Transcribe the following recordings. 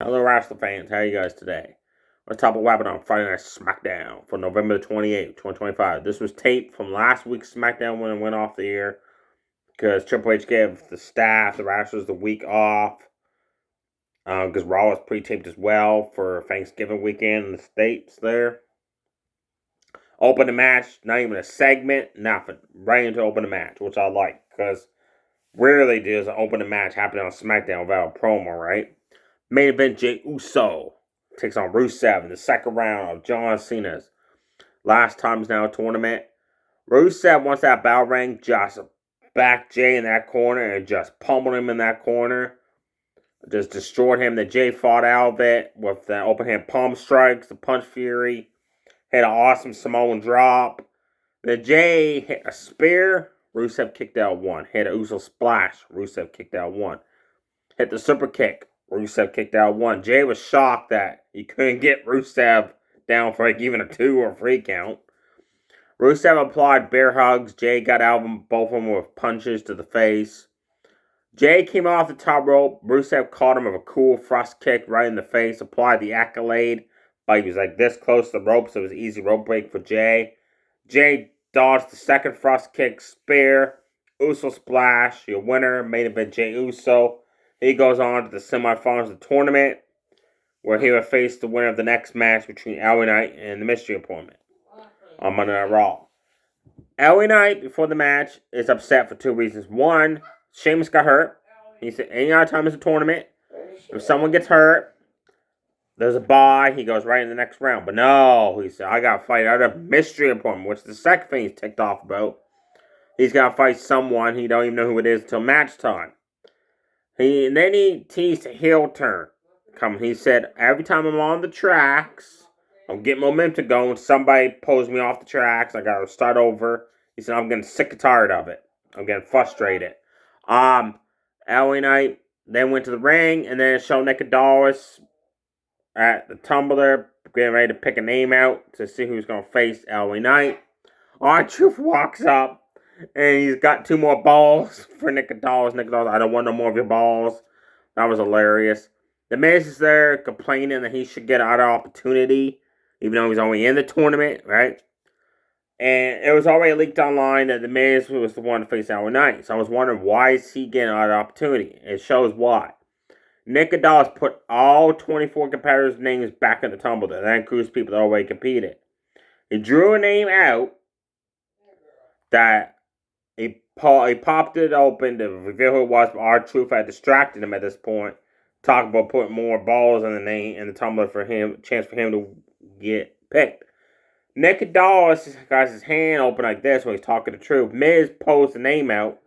Hello, wrestling fans. How are you guys today? Let's talk about what happened on Friday Night SmackDown for November 28th, 2025. This was taped from last week's SmackDown when it went off the air because Triple H gave the staff, the wrestlers, the week off because Raw was pre-taped as well for Thanksgiving weekend in the States there. Open the match, not even a segment, nothing. Right into open the match, which I like because rarely does an open the match happen on SmackDown without a promo, right? Main event, Jey Uso takes on Rusev in the second round of John Cena's last times now tournament. Rusev, once that bell rang, just backed Jey in that corner and just pummeled him in that corner. Just destroyed him. Then Jey fought out of it with the open hand palm strikes, the punch fury. Had an awesome Samoan drop. Then Jey hit a spear. Rusev kicked out one. Hit a Uso splash. Rusev kicked out one. Hit the super kick. Rusev kicked out one. Jey was shocked that he couldn't get Rusev down for like even a 2 or 3 count. Rusev applied bear hugs. Jey got out of them, both of them with punches to the face. Jey came off the top rope. Rusev caught him with a cool thrust kick right in the face. Applied the accolade, but he was like this close to the rope, so it was an easy rope break for Jey. Jey dodged the second thrust kick, spear, Uso splash. Your winner, main event Jey Uso. He goes on to the semifinals of the tournament, where he will face the winner of the next match between LA Knight and the Mystery Appointment on Monday Night Raw. LA Knight, before the match, is upset for 2 reasons. One, Sheamus got hurt. He said any other time it's a tournament, if someone gets hurt, there's a bye, he goes right in the next round. But no, he said, I got to fight out a Mystery Appointment, which is the second thing he's ticked off about. He's got to fight someone, he don't even know who it is until match time. And then he teased a heel turn. He said, every time I'm on the tracks, I'm getting momentum going. Somebody pulls me off the tracks. I got to start over. He said, I'm getting sick and tired of it. I'm getting frustrated. LA Knight then went to the ring and then showed Nicodemus at the tumbler, getting ready to pick a name out to see who's going to face LA Knight. R-Truth walks up. And he's got 2 more balls for Nicodemus. Nicodemus, I don't want no more of your balls. That was hilarious. The Miz is there complaining that he should get another opportunity, even though he's only in the tournament, right? And it was already leaked online that the Miz was the one to face LA Knight. So I was wondering, why is he getting another opportunity? It shows why. Nicodemus put all 24 competitors' names back in the tumbler. That includes people that already competed. He drew a name out that he popped it open to reveal who it was, but R-Truth had distracted him at this point. Talking about putting more balls in the name in the tumbler for him, chance for him to get picked. Nicodemus got his hand open like this when he's talking the truth. Miz pulls the name out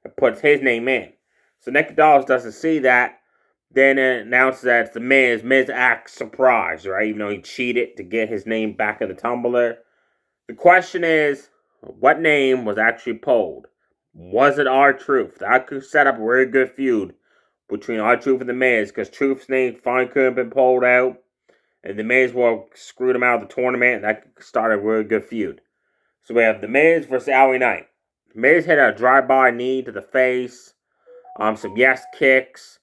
and puts his name in. So Nicodemus doesn't see that. Then it announces that it's the Miz. Miz acts surprised, right? Even though he cheated to get his name back in the tumbler. The question is, what name was actually pulled? Was it R-Truth? That could set up a very good feud between R-Truth and The Miz, because Truth's name finally could have been pulled out, and The Miz will screwed him out of the tournament, and that could start a really good feud. So we have The Miz versus LA Knight. Miz hit a drive-by knee to the face, some yes kicks,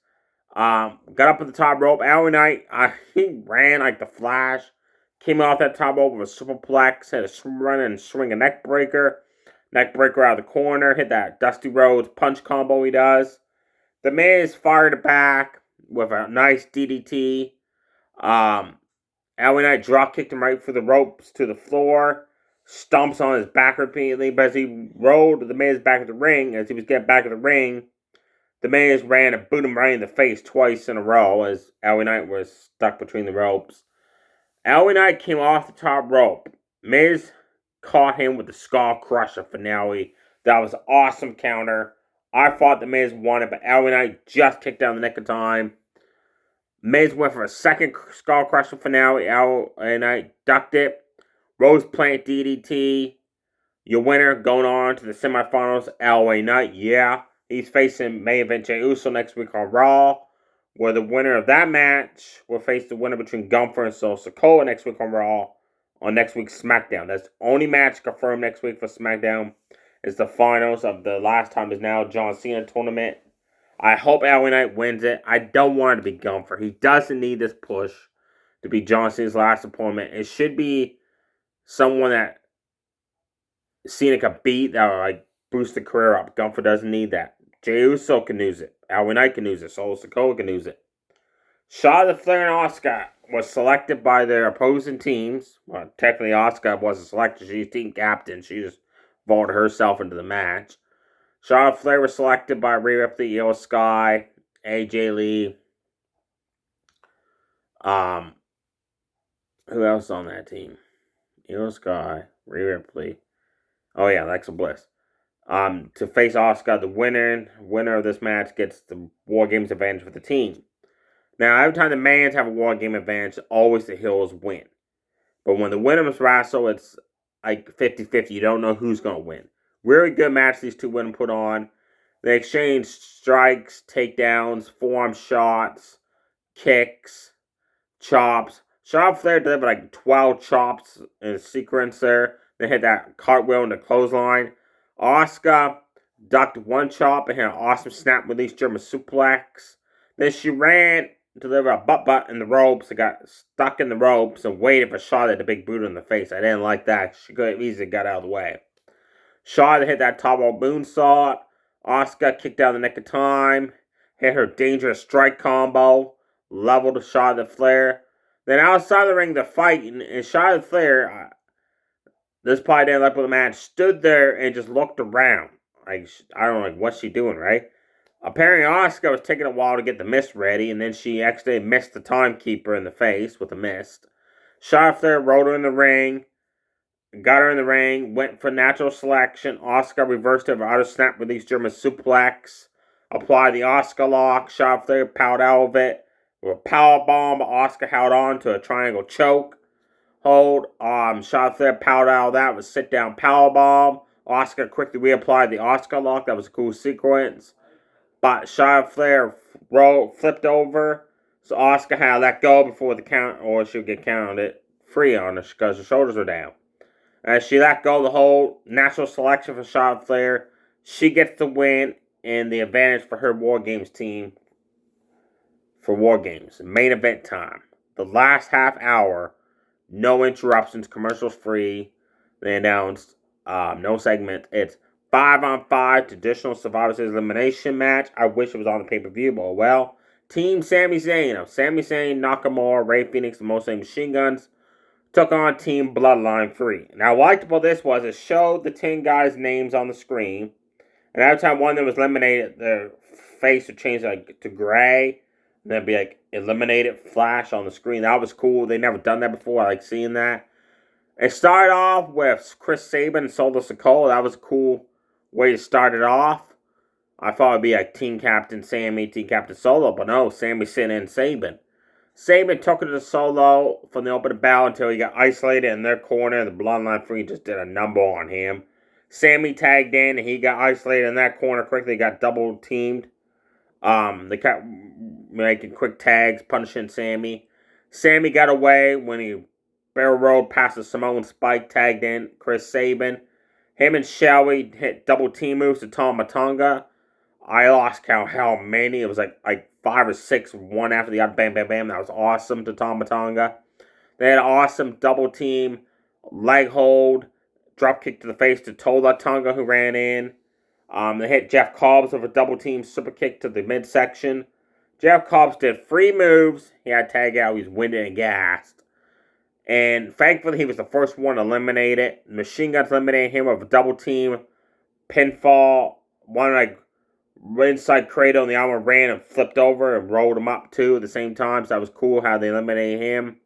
got up at the top rope. LA Knight, he ran like the Flash. Came off that top rope with a superplex, had a run and swing a neck breaker. Neck breaker out of the corner, hit that Dusty Rhodes punch combo he does. The Miz fired it back with a nice DDT. LA Knight drop kicked him right through the ropes to the floor. Stomps on his back repeatedly, but as he rolled the Miz back to the ring, as he was getting back to the ring, the Miz ran and booted him right in the face twice in a row as LA Knight was stuck between the ropes. LA Knight came off the top rope. Miz caught him with the Skull Crusher finale. That was an awesome counter. I thought the Miz won it, but LA Knight just kicked out in the nick of time. Miz went for a second Skull Crusher finale. LA Knight ducked it. Rose Plant DDT. Your winner going on to the semifinals, LA Knight. Yeah, he's facing main event Jey Uso next week on Raw, where the winner of that match will face the winner between Gunther and Solo Sikoa next week on Raw on next week's SmackDown. That's the only match confirmed next week for SmackDown. Is the finals of the last time is now John Cena tournament I hope LA Knight wins it. I don't want it to be Gunther. He doesn't need this push to be John Cena's last opponent. It should be someone that Cena could beat that would like boost the career up. Gunther doesn't need that. Jey Uso can use it. LA Knight can use it. Solo Sikoa can use it. Charlotte Flair and Asuka was selected by their opposing teams. Well, technically Asuka wasn't selected. She's team captain. She just voted herself into the match. Charlotte Flair was selected by Rhea Ripley, Io Sky, AJ Lee. Who else on that team? Io Sky, Rhea Ripley. Oh yeah, Alexa Bliss. To face Asuka, the winner of this match gets the War Games advantage for the team. Now, every time the mans have a War Game advantage, always the heels win. But when the women's wrestle, it's like 50-50. You don't know who's going to win. Really good match these two women put on. They exchange strikes, takedowns, forearm shots, kicks, chops. Charlotte Flair delivered like 12 chops in a sequence there. They hit that cartwheel in the clothesline. Asuka ducked one chop and hit an awesome snap release German suplex. Then she ran, delivered a butt in the ropes. It got stuck in the ropes and waited for Charlotte the big boot in the face. I didn't like that. She could have easily got out of the way. Charlotte hit that top rope moonsault. Asuka kicked out the nick of time. Hit her dangerous strike combo. Leveled Charlotte Flair. Then outside the ring, the fight, and Charlotte Flair, this probably didn't like the match, stood there and just looked around. Like, I don't know what she's doing, right? Apparently, Asuka was taking a while to get the mist ready, and then she actually missed the timekeeper in the face with the mist. Charlotte Flair rolled her in the ring, got her in the ring, went for natural selection. Asuka reversed her out of snap release German suplex, applied the Asuka lock. Charlotte Flair powered out of it. With a power bomb, Asuka held on to a triangle choke hold. Charlotte Flair powered out of that with sit down power bomb. Asuka quickly reapplied the Asuka lock. That was a cool sequence. But Charlotte Flair flipped over, so Asuka had to let go before the count, or she would get counted free on her because her shoulders were down. As she let go the whole natural selection for Charlotte Flair, she gets the win and the advantage for her War Games team for War Games. Main event time. The last half hour, no interruptions, commercials free. They announced no segment. It's 5-on-5 traditional Survivor Series elimination match. I wish it was on the pay-per-view, but well. Team Sami Zayn. Sami Zayn, Nakamura, Rey Fenix, the Most Machine Guns took on Team Bloodline 3. Now, what I liked about this was it showed the 10 guys' names on the screen. And every time one of them was eliminated, their face would change to gray. And then be like eliminated, flash on the screen. That was cool. They never done that before. I like seeing that. It started off with Chris Sabin and Solo Sikoa. That was a cool way to start it off. I thought it'd be like Team Captain Sammy, Team Captain Solo, but no, Sammy sitting in Sabin. Sabin took it to Solo from the opening bell until he got isolated in their corner. The Bloodline 3 just did a number on him. Sammy tagged in and he got isolated in that corner quickly, got double teamed. They kept making quick tags, punishing Sammy. Sammy got away when he barrel rolled past the Samoan Spike, tagged in Chris Sabin. Him and Shelby hit double team moves to Tama Tonga. I lost count how many. It was like 5 or 6, one after the other. Bam, bam, bam. That was awesome to Tama Tonga. They had an awesome double team, leg hold, drop kick to the face to Tola Tonga, who ran in. They hit Jeff Cobbs with a double team super kick to the midsection. Jeff Cobbs did 3 moves. He had to tag out. He was winded and gassed. And thankfully, he was the first one eliminated. Machine Guns eliminated him with a double team pinfall. One inside cradle and the armor ran and flipped over and rolled him up too at the same time. So that was cool how they eliminated him.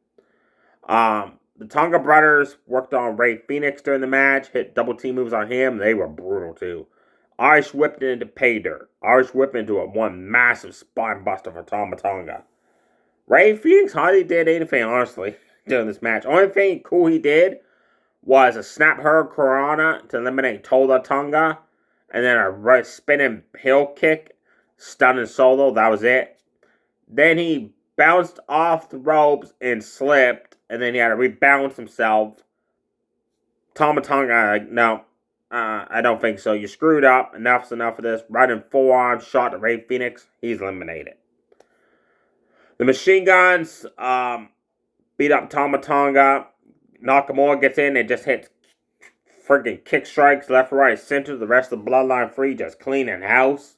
The Tonga brothers worked on Rey Fenix during the match. Hit double team moves on him. They were brutal too. Irish whipped into pay dirt. Irish whipped into one massive spine buster for Tama Tonga. Rey Fenix hardly did anything, honestly, during this match. Only thing cool he did was a snap hurricanrana to eliminate Tola Tonga. And then a spinning heel kick, stunning Solo. That was it. Then he bounced off the ropes and slipped. And then he had to rebalance himself. Tama Tonga, no. I don't think so. You screwed up. Enough's enough of this. Running forearm shot to Rey Fenix. He's eliminated. The Machine Guns beat up Tama Tonga. Nakamura gets in and just hits freaking kick strikes left, right, center. The rest of the Bloodline Free just cleaning house.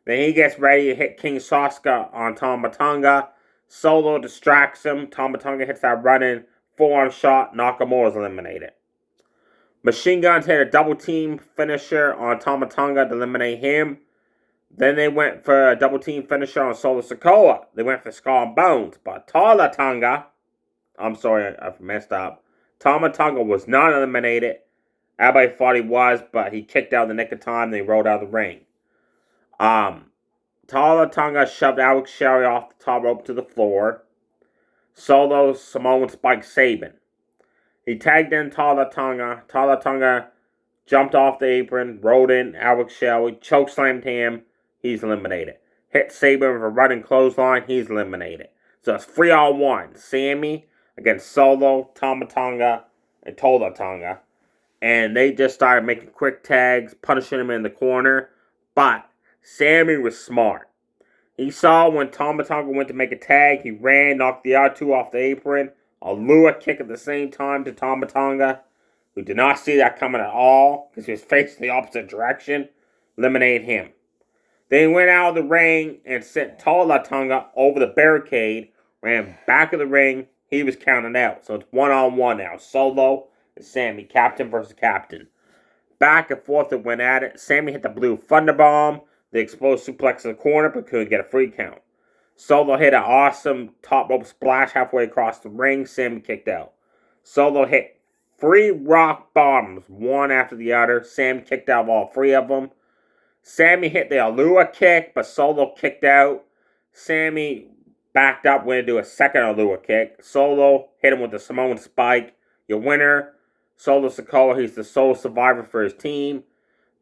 Then he gets ready to hit King Sasuke on Tama Tonga. Solo distracts him. Tama Tonga hits that running forearm shot. Nakamura's eliminated. Machine Guns hit a double team finisher on Tama Tonga to eliminate him. Then they went for a double team finisher on Solo Sikoa. They went for Skull and Bones. But Tonga, I'm sorry, I messed up. Tama Tonga was not eliminated. Everybody thought he was, but he kicked out in the nick of time and he rolled out of the ring. Tonga shoved Alex Shelley off the top rope to the floor. Solo Samoan Spike Sabin. He tagged in Tonga. Tonga jumped off the apron, rolled in Alex Shelley, chokeslammed him. He's eliminated. Hit Sabin with a running clothesline. He's eliminated. So it's 3-on-1. Sammy against Solo, Tonga, and Tonga. And they just started making quick tags, punishing him in the corner. But Sammy was smart. He saw when Tonga went to make a tag, he ran, knocked the other two off the apron. A lure kick at the same time to Tonga, who did not see that coming at all because he was facing the opposite direction. Eliminated him. Then he went out of the ring and sent Tonga over the barricade, ran back of the ring. He was counted out. So it's 1-on-1 now. Solo and Sammy, captain versus captain. Back and forth they went at it. Sammy hit the blue thunderbomb. The exposed suplex in the corner, but couldn't get a free count. Solo hit an awesome top rope splash halfway across the ring. Sammy kicked out. Solo hit 3 rock bottoms, one after the other. Sammy kicked out of all 3 of them. Sammy hit the Alua kick, but Solo kicked out. Sammy backed up, went to do a second Alua kick. Solo hit him with the Samoan Spike. Your winner, Solo Sikoa. He's the sole survivor for his team.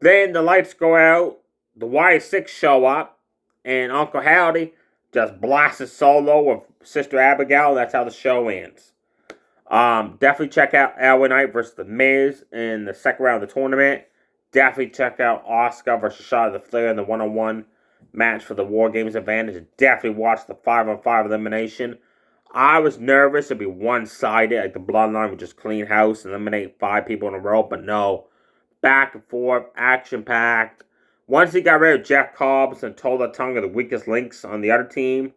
Then the lights go out. The Y6 show up. And Uncle Howdy just blasted Solo with Sister Abigail. That's how the show ends. Definitely check out LA Knight versus The Miz in the second round of the tournament. Definitely check out Asuka versus Charlotte Flair in the 1-on-1 match for the War Games advantage. Definitely watch the 5-on-5 elimination. I was nervous it'd be one-sided, like the Bloodline would just clean house and eliminate 5 people in a row, but no. Back and forth, action-packed. Once he got rid of Jeff Cobbs and Tonga, the weakest links on the other team,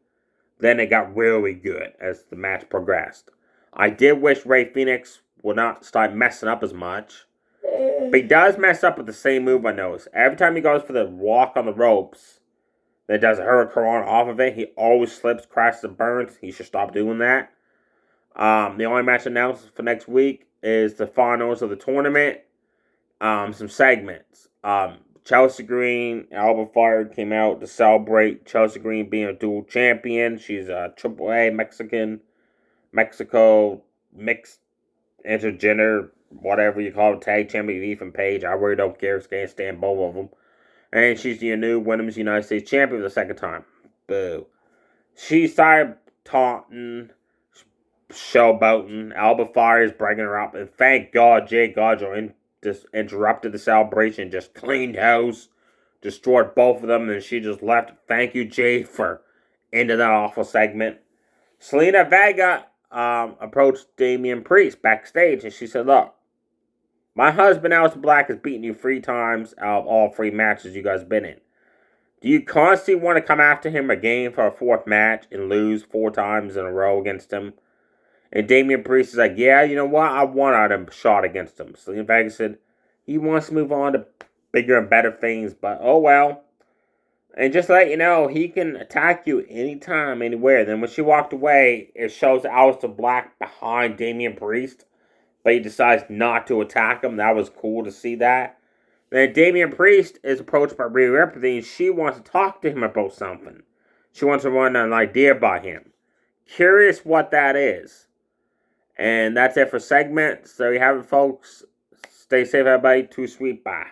then it got really good as the match progressed. I did wish Rey Fenix would not start messing up as much. But he does mess up with the same move, I noticed. Every time he goes for the walk on the ropes, then does a hurricane off of it, he always slips, crashes, and burns. He should stop doing that. The only match announced for next week is the finals of the tournament. Some segments. Chelsea Green, Alba Fire came out to celebrate Chelsea Green being a dual champion. She's a AAA Mexico mixed intergender, whatever you call it, tag champion, Ethan Page. I really don't care. Can't stand both of them. And she's the new Women's United States champion for the second time. Boo. She started taunting, showboating. Alba Fire is bringing her up. And thank God Jay Godjo just interrupted the celebration, just cleaned house, destroyed both of them, and she just left. Thank you, Jay, for ending that awful segment. Selena Vega approached Damian Priest backstage, and she said, look, my husband, Aleister Black, has beaten you 3 times out of all 3 matches you guys have been in. Do you constantly want to come after him again for a 4th match and lose 4 times in a row against him? And Damian Priest is like, yeah, you know what? I want out a shot against him. Selena Vega said he wants to move on to bigger and better things, but oh well. And just to let you know, he can attack you anytime, anywhere. Then when she walked away, it shows Aleister Black behind Damian Priest, but he decides not to attack him. That was cool to see that. Then Damian Priest is approached by Rhea Ripley, and she wants to talk to him about something. She wants to run an idea by him. Curious what that is. And that's it for segments. So you have it, folks. Stay safe, everybody. Too sweet. Bye.